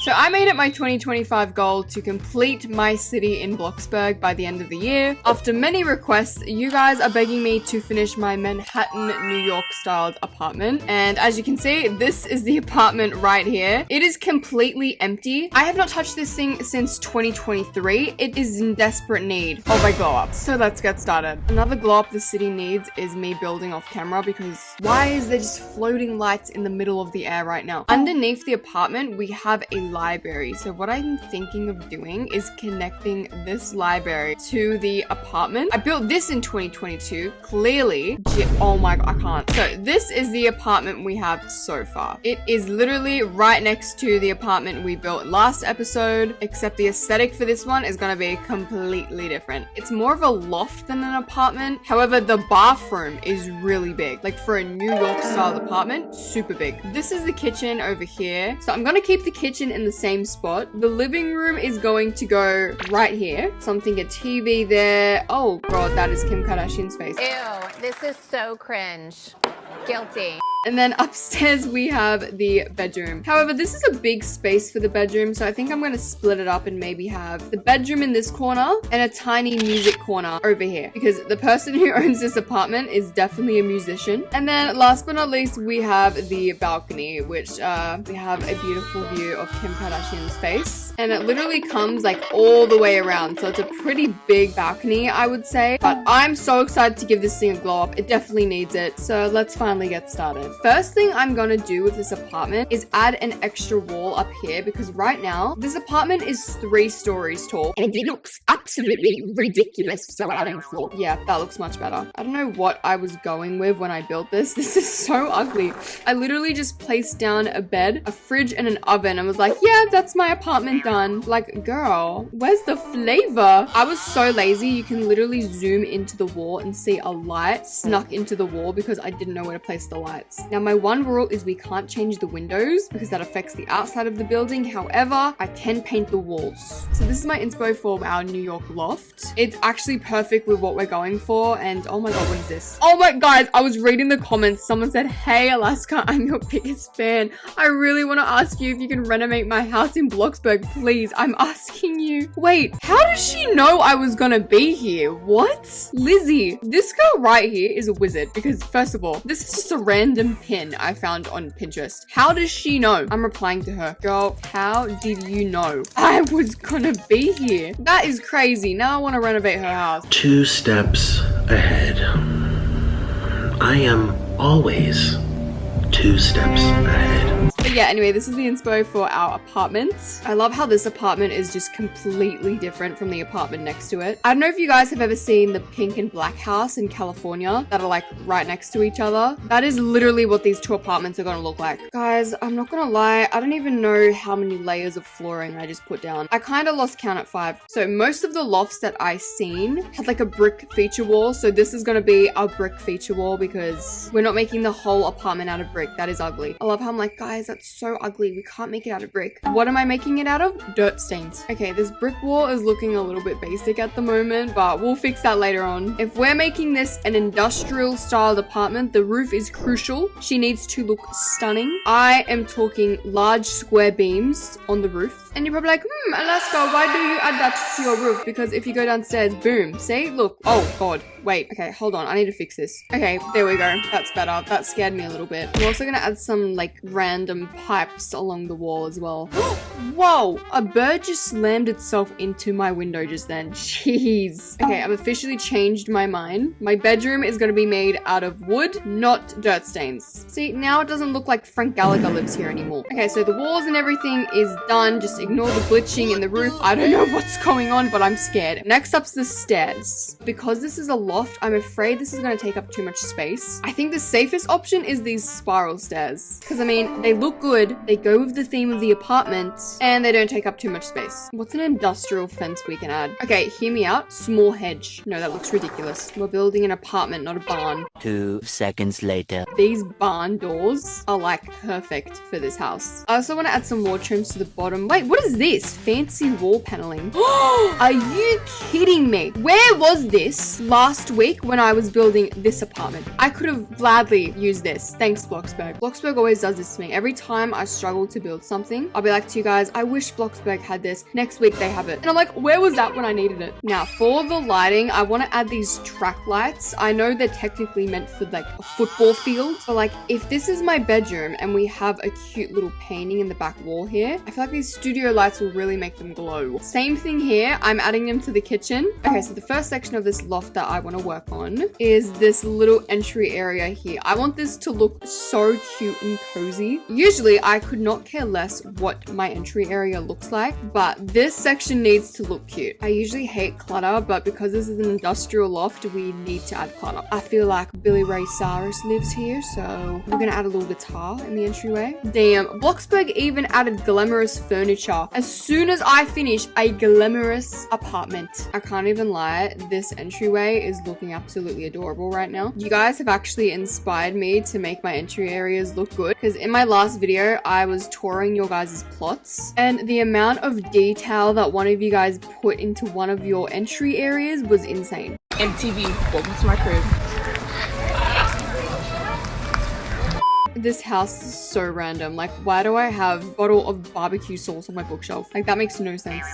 So I made it my 2025 goal to complete my city in Bloxburg by the end of the year. After many requests, you guys are begging me to finish my Manhattan, New York styled apartment. And as you can see, this is the apartment right here. It is completely empty. I have not touched this thing since 2023. It is in desperate need of a glow up. So let's get started. Another glow up the city needs is me building off camera, because why is there just floating lights in the middle of the air right now? Underneath the apartment, we have a library. So what I'm thinking of doing is connecting this library to the apartment. I built this in 2022. Clearly, oh my god, I can't. So this is the apartment we have so far. It is literally right next to the apartment we built last episode, except the aesthetic for this one is going to be completely different. It's more of a loft than an apartment. However, the bathroom is really big. Like for a New York style apartment, super big. This is the kitchen over here. So I'm going to keep the kitchen in the same spot. The living room is going to go right here. So I'm thinking a TV there. Oh god, that is Kim Kardashian's face. Ew, this is so cringe. Guilty. And then upstairs we have the bedroom. However, this is a big space for the bedroom, so I think I'm going to split it up and maybe have the bedroom in this corner and a tiny music corner over here, because the person who owns this apartment is definitely a musician. And then last but not least, we have the balcony, which we have a beautiful view of Kim Kardashian's face. And it literally comes like all the way around, so it's a pretty big balcony, I would say. But I'm so excited to give this thing a glow up. It definitely needs it, so let's finally get started. First thing I'm gonna do with this apartment is add an extra wall up here, because right now this apartment is 3 stories tall and it looks absolutely ridiculous surrounding floor. Yeah, that looks much better. I don't know what I was going with when I built this. This is so ugly. I literally just placed down a bed, a fridge, and an oven and was like, yeah, that's my apartment done. Like, girl, where's the flavor? I was so lazy. You can literally zoom into the wall and see a light snuck into the wall because I didn't know where to place the lights. Now, my one rule is we can't change the windows because that affects the outside of the building. However, I can paint the walls. So this is my inspo for our New York loft. It's actually perfect with what we're going for. And oh my god, what is this? Oh my guys, I was reading the comments. Someone said, hey Alaska, I'm your biggest fan. I really want to ask you if you can renovate my house in Bloxburg, please. I'm asking you. Wait, how does she know I was gonna be here? What? Lizzie, this girl right here is a wizard, because first of all, this is just a random pin I found on Pinterest. How does she know? I'm replying to her. Girl, how did you know I was gonna be here? That is crazy. Now I want to renovate her house. 2 steps ahead. I am always 2 steps ahead. But yeah, anyway, this is the inspo for our apartment. I love how this apartment is just completely different from the apartment next to it. I don't know if you guys have ever seen the pink and black house in California that are like right next to each other. That is literally what these 2 apartments are going to look like. Guys, I'm not going to lie. I don't even know how many layers of flooring I just put down. I kind of lost count at 5. So most of the lofts that I seen had like a brick feature wall. So this is going to be our brick feature wall, because we're not making the whole apartment out of brick. That is ugly. I love how I'm like, guys, that's so ugly. We can't make it out of brick. What am I making it out of? Dirt stains. Okay, this brick wall is looking a little bit basic at the moment, but we'll fix that later on. If we're making this an industrial styled apartment, the roof is crucial. She needs to look stunning. I am talking large square beams on the roof. And you're probably like, Alaska, why do you add that to your roof? Because if you go downstairs, boom, see, look, oh god, wait, okay, hold on, I need to fix this. Okay, there we go, that's better. That scared me a little bit. I'm also gonna add some like random pipes along the wall as well. Whoa, a bird just slammed itself into my window just then. Jeez. Okay, I've officially changed my mind. My bedroom is gonna be made out of wood, not dirt stains. See, now it doesn't look like Frank Gallagher lives here anymore. Okay, so the walls and everything is done. Just ignore the glitching in the roof. I don't know what's going on, but I'm scared. Next up's the stairs. Because this is a loft, I'm afraid this is going to take up too much space. I think the safest option is these spiral stairs. Because, I mean, they look good, they go with the theme of the apartment, and they don't take up too much space. What's an industrial fence we can add? Okay, hear me out. Small hedge. No, that looks ridiculous. We're building an apartment, not a barn. 2 seconds later. These barn doors are like perfect for this house. I also want to add some wall trims to the bottom. Wait, what is this? Fancy wall paneling. Are you kidding me? Where was this last last week when I was building this apartment. I could have gladly used this. Thanks, Bloxburg. Bloxburg always does this to me. Every time I struggle to build something, I'll be like to you guys, I wish Bloxburg had this. Next week they have it. And I'm like, where was that when I needed it? Now, for the lighting, I want to add these track lights. I know they're technically meant for like a football field, but like if this is my bedroom and we have a cute little painting in the back wall here, I feel like these studio lights will really make them glow. Same thing here. I'm adding them to the kitchen. Okay, so the first section of this loft that I want to work on is this little entry area here. I want this to look so cute and cozy. Usually I could not care less what my entry area looks like, but this section needs to look cute. I usually hate clutter, but because this is an industrial loft, we need to add clutter. I feel like Billy Ray Cyrus lives here, so we're gonna add a little guitar in the entryway. Damn, Bloxburg even added glamorous furniture. As soon as I finish a glamorous apartment, I can't even lie, this entryway is looking absolutely adorable right now. You guys have actually inspired me to make my entry areas look good, because in my last video, I was touring your guys' plots, and the amount of detail that one of you guys put into one of your entry areas was insane. MTV, welcome to my crib. This house is so random. Like, why do I have a bottle of barbecue sauce on my bookshelf? Like, that makes no sense.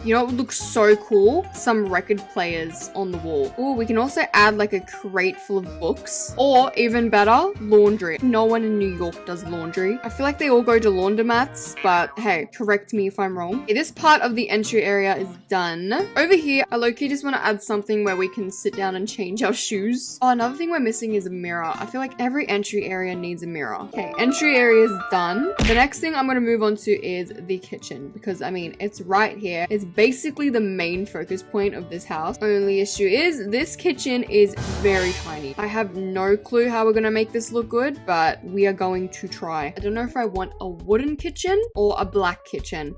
You know what would look so cool? Some record players on the wall. Oh, we can also add like a crate full of books, or even better, laundry. No one in New York does laundry. I feel like they all go to laundromats, but hey, correct me if I'm wrong. Okay, this part of the entry area is done. Over here, I low-key just want to add something where we can sit down and change our shoes. Oh, another thing we're missing is a mirror. I feel like every entry area needs a mirror. Okay, entry area is done. The next thing I'm going to move on to is the kitchen, because I mean, it's right here. It's basically the main focus point of this house. Only issue is this kitchen is very tiny. I have no clue how we're going to make this look good, but we are going to try. I don't know if I want a wooden kitchen or a black kitchen.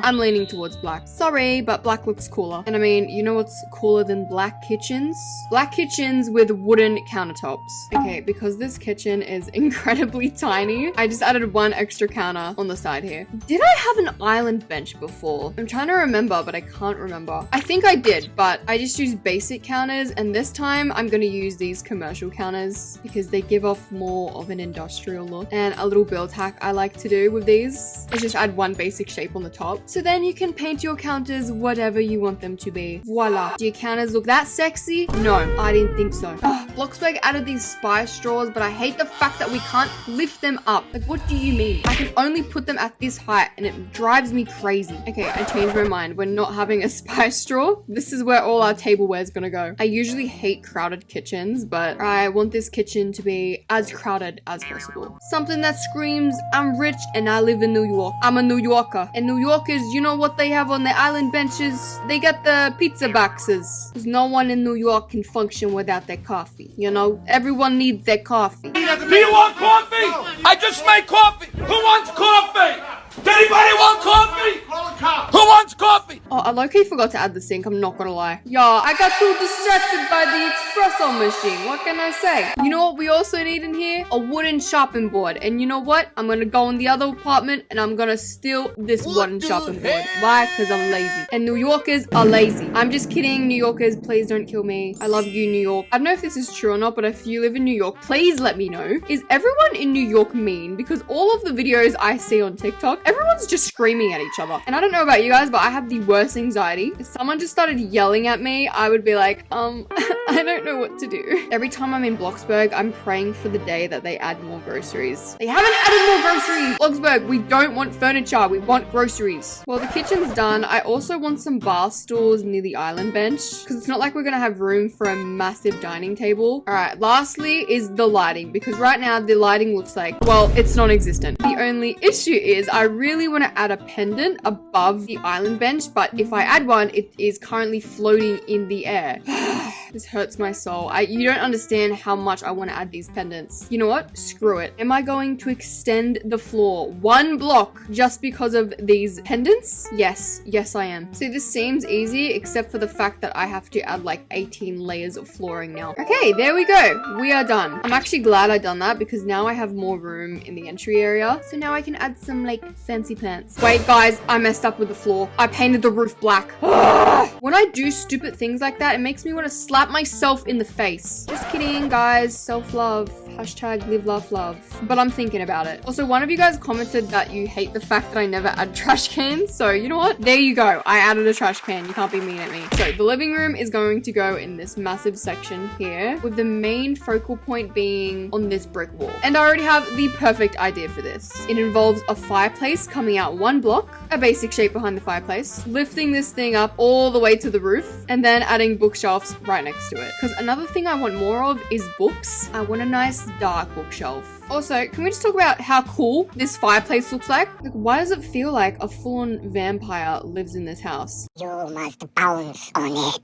I'm leaning towards black. Sorry, but black looks cooler. And I mean, you know what's cooler than black kitchens? Black kitchens with wooden countertops. Okay, because this kitchen is incredibly tiny, I just added one extra counter on the side here. Did I have an island bench before? I'm trying to remember, but I can't remember. I think I did, but I just used basic counters, and this time I'm going to use these commercial counters because they give off more of an industrial look. And a little build hack I like to do with these is just add one basic shape on the top, so then you can paint your counters whatever you want them to be. Voila. Do your counters look that sexy? No, I didn't think so. Bloxburg added these spice straws, but I hate the fact that we can't lift them up. Like, what do you mean? I can only put them at this height, and it drives me crazy. Okay, I changed my mind. We're not having a spice straw. This is where all our tableware is gonna go. I usually hate crowded kitchens, but I want this kitchen to be as crowded as possible. Something that screams, I'm rich and I live in New York. I'm a New Yorker. And New Yorkers, you know what they have on the island benches? They got the pizza boxes. Because no one in New York can function without their coffee. You know, everyone needs their coffee. Do you want coffee? I just made coffee. Who wants coffee? Does anybody want coffee? Who wants coffee? Oh, I low-key forgot to add the sink, I'm not gonna lie. Yeah, I got too distracted by the espresso machine. What can I say? You know what we also need in here? A wooden chopping board. And you know what? I'm gonna go in the other apartment and I'm gonna steal this wooden chopping board. Why? Because I'm lazy. And New Yorkers are lazy. I'm just kidding, New Yorkers. Please don't kill me. I love you, New York. I don't know if this is true or not, but if you live in New York, please let me know. Is everyone in New York mean? Because all of the videos I see on TikTok, everyone's just screaming at each other. And I don't know about you guys, but I have the worst anxiety. If someone just started yelling at me, I would be like, I don't know what to do. Every time I'm in Bloxburg, I'm praying for the day that they add more groceries. They haven't added more groceries! Bloxburg, we don't want furniture, we want groceries. Well, the kitchen's done. I also want some bar stools near the island bench, because it's not like we're gonna have room for a massive dining table. Alright, lastly is the lighting, because right now the lighting looks like, well, it's non-existent. The only issue is I really want to add a pendant above the island bench, but if I add one, it is currently floating in the air. This hurts my soul. You don't understand how much I want to add these pendants. You know what? Screw it. Am I going to extend the floor 1 block just because of these pendants? Yes. Yes, I am. So this seems easy, except for the fact that I have to add like 18 layers of flooring now. Okay, there we go. We are done. I'm actually glad I done that because now I have more room in the entry area. So now I can add some like fancy plants. Wait, guys, I messed up with the floor. I painted the roof black. black. When I do stupid things like that, it makes me want to slap myself in the face. Just kidding, guys. Self-love. Hashtag live, laugh, love. But I'm thinking about it. Also, one of you guys commented that you hate the fact that I never add trash cans. So you know what? There you go. I added a trash can. You can't be mean at me. So the living room is going to go in this massive section here, with the main focal point being on this brick wall. And I already have the perfect idea for this. It involves a fireplace coming out one block, a basic shape behind the fireplace, lifting this thing up all the way to the roof, and then adding bookshelves right next to it. Because another thing I want more of is books. I want a nice dark bookshelf. Also, can we just talk about how cool this fireplace looks like? Like, why does it feel like a full-on vampire lives in this house? You must bounce on it.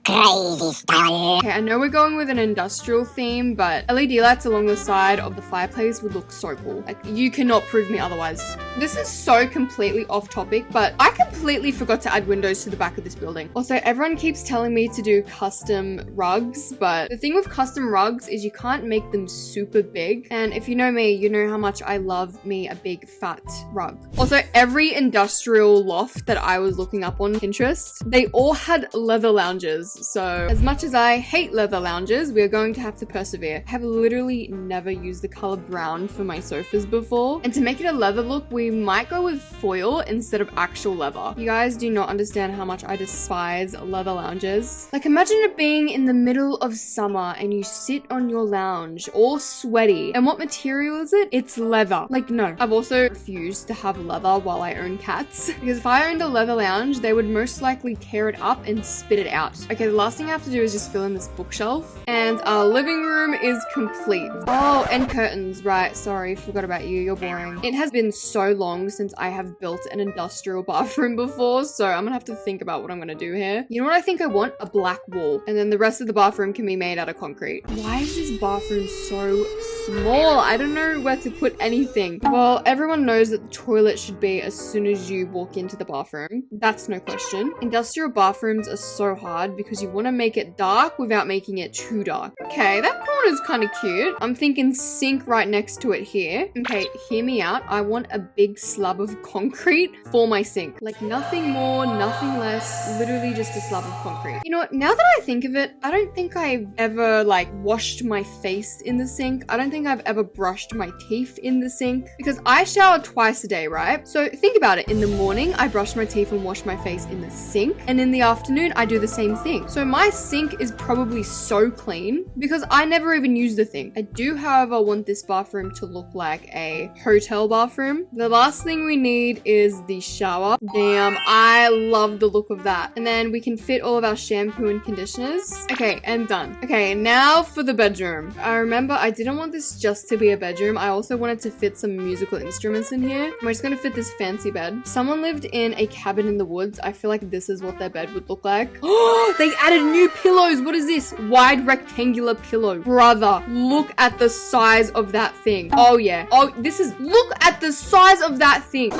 Crazy style. Okay, I know we're going with an industrial theme, but LED lights along the side of the fireplace would look so cool. Like, you cannot prove me otherwise. This is so completely off topic, but I completely forgot to add windows to the back of this building. Also, everyone keeps telling me to do custom rugs, but the thing with custom rugs is you can't make them super big. And if you know me, you know how much I love me a big fat rug. Also, every industrial loft that I was looking up on Pinterest, they all had leather lounges. So as much as I hate leather lounges, we're going to have to persevere. I have literally never used the color brown for my sofas before. And to make it a leather look, we might go with foil instead of actual leather. You guys do not understand how much I despise leather lounges. Like, imagine it being in the middle of summer and you sit on your lounge all sweaty. And what material is it? It's leather. Like, no. I've also refused to have leather while I own cats. Because if I owned a leather lounge, they would most likely tear it up and spit it out. Okay, the last thing I have to do is just fill in this bookshelf. And our living room is complete. Oh, and curtains. Right, sorry, forgot about you. You're boring. It has been so long since I have built an industrial bathroom before, so I'm gonna have to think about what I'm gonna do here. You know what I think I want? A black wall. And then the rest of the bathroom can be made out of concrete. Why is this bathroom so small? I don't know where to put anything. Well, everyone knows that the toilet should be as soon as you walk into the bathroom. That's no question. Industrial bathrooms are so hard because you want to make it dark without making it too dark. Okay, that corner's kind of cute. I'm thinking sink right next to it here. Okay, hear me out. I want a big slab of concrete for my sink. Like, nothing more, nothing less, literally just a slab of concrete. You know what, now that I think of it, I don't think I've ever like washed my face in the sink. I don't think I've ever brushed my teeth in the sink because I shower twice a day, right? So think about it. In the morning, I brush my teeth and wash my face in the sink, and in the afternoon, I do the same thing. So my sink is probably so clean because I never even use the thing. I do, however, want this bathroom to look like a hotel bathroom. The last thing we need is the shower. Damn, I love the look of that. And then we can fit all of our shampoo and conditioners. Okay, and done. Okay, now for the bedroom. I remember I didn't want this just to be a bedroom. I also wanted to fit some musical instruments in here. We're just gonna fit this fancy bed. Someone lived in a cabin in the woods. I feel like this is what their bed would look like. Oh, they added new pillows. What is this? Wide rectangular pillow. Brother, look at the size of that thing. Oh yeah. Oh, look at the size of that thing.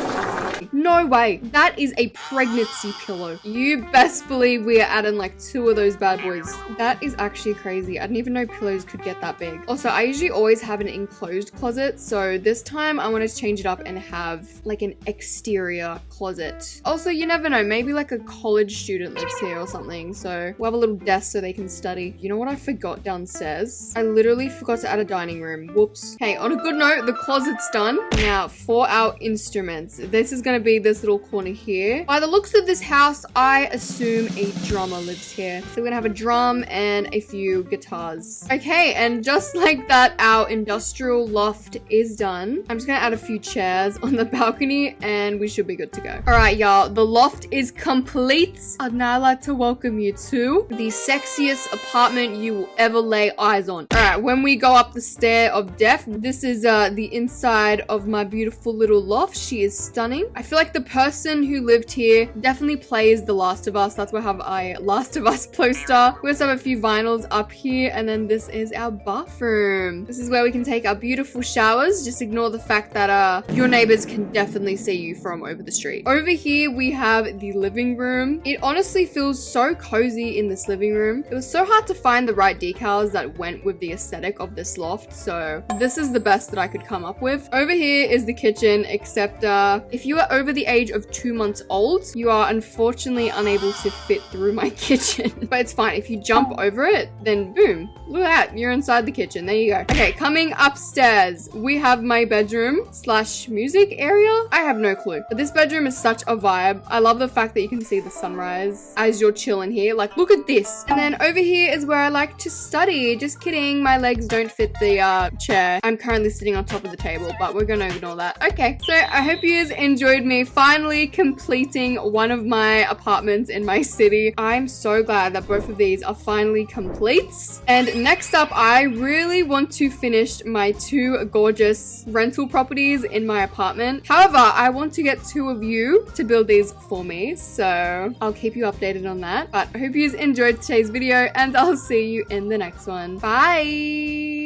No way. That is a pregnancy pillow. You best believe we are adding like 2 of those bad boys. That is actually crazy. I didn't even know pillows could get that big. Also, I usually always have an enclosed closet. So this time I want to change it up and have like an exterior closet. Also, you never know. Maybe like a college student lives here or something. So we'll have a little desk so they can study. You know what I forgot downstairs? I literally forgot to add a dining room. Whoops. Okay, on a good note, the closet's done. Now for our instruments. This is going to be this little corner here. By the looks of this house, I assume a drummer lives here. So we're gonna have a drum and a few guitars. Okay, and just like that, our industrial loft is done. I'm just gonna add a few chairs on the balcony and we should be good to go. All right, y'all, the loft is complete. I'd now like to welcome you to the sexiest apartment you will ever lay eyes on. All right, when we go up the stair of death, this is the inside of my beautiful little loft. She is stunning. I feel like the person who lived here definitely plays The Last of Us. That's why I have a Last of Us poster. We also have a few vinyls up here, and then this is our bathroom. This is where we can take our beautiful showers. Just ignore the fact that your neighbors can definitely see you from over the street. Over here, we have the living room. It honestly feels so cozy in this living room. It was so hard to find the right decals that went with the aesthetic of this loft, so this is the best that I could come up with. Over here is the kitchen, except if you were However, over the age of 2 months old, you are unfortunately unable to fit through my kitchen. But it's fine. If you jump over it, then boom. Look at that. You're inside the kitchen. There you go. Okay, coming upstairs, we have my bedroom / music area. I have no clue. But this bedroom is such a vibe. I love the fact that you can see the sunrise as you're chilling here. Like, look at this. And then over here is where I like to study. Just kidding. My legs don't fit the chair. I'm currently sitting on top of the table, but we're gonna ignore that. Okay, so I hope you guys enjoyed me finally completing one of my apartments in my city. I'm so glad that both of these are finally complete. And next up, I really want to finish my 2 gorgeous rental properties in my apartment. However, I want to get 2 of you to build these for me, so I'll keep you updated on that. But I hope you guys enjoyed today's video, and I'll see you in the next one. Bye!